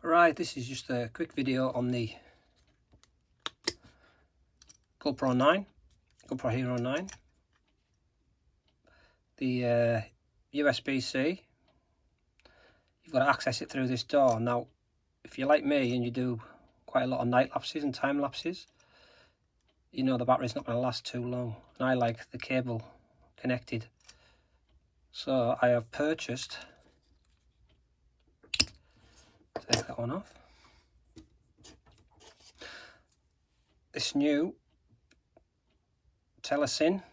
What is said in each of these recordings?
Right, this is just a quick video on the GoPro Hero 9. The USB-C, you've got to access it through this door. Now, if you're like me and you do quite a lot of night lapses and time lapses, you know the battery's not going to last too long. And I like the cable connected. So I have purchased, take that one off, this new Telesin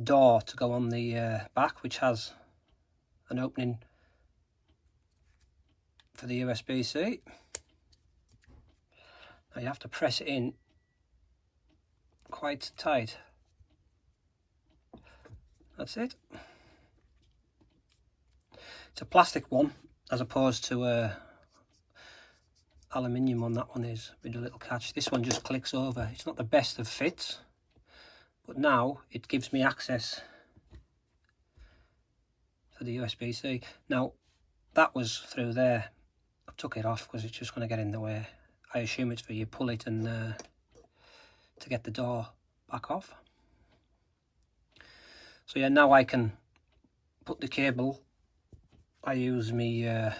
Door to go on the back, which has an opening for the USB-C. Now you have to press it in quite tight. That's it. It's a plastic one as opposed to aluminium one. That one is with a little catch. This one just clicks over. It's not the best of fits, but now it gives me access for the USB-C. Now that was through there. I took it off because it's just going to get in the way. I assume it's for you pull it and to get the door back off. So yeah, now I can put the cable. I use the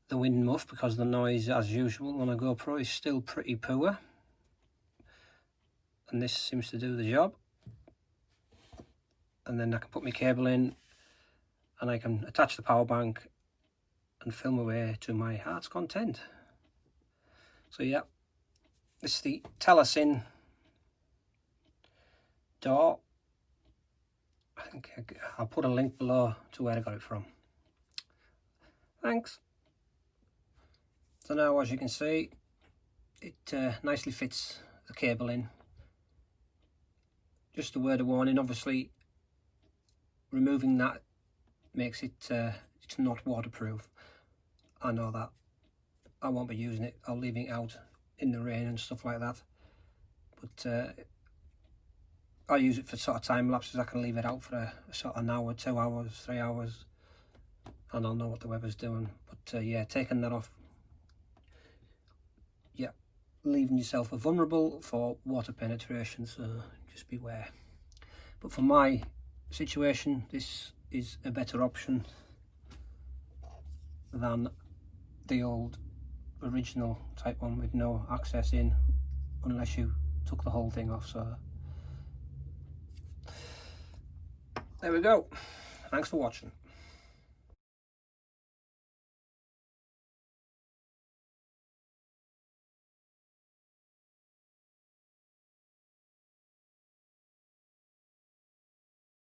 wind muff because the noise, as usual on a GoPro, is still pretty poor, and this seems to do the job. And then I can put my cable in and I can attach the power bank and film away to my heart's content. So yeah, this is the Telesin Door. I think I'll put a link below to where I got it from. Thanks. So now, as you can see, it nicely fits the cable in. Just a word of warning, obviously removing that makes it it's not waterproof. I know that. I won't be using it. I'll leave it out in the rain and stuff like that. But I use it for sort of time lapses. I can leave it out for a sort of an hour, 2 hours, 3 hours, and I'll know what the weather's doing. But yeah, taking that off, yeah, leaving yourself vulnerable for water penetration, so just beware. But for my situation, this is a better option than the old original type one with no access in, unless you took the whole thing off. So there we go. Thanks for watching.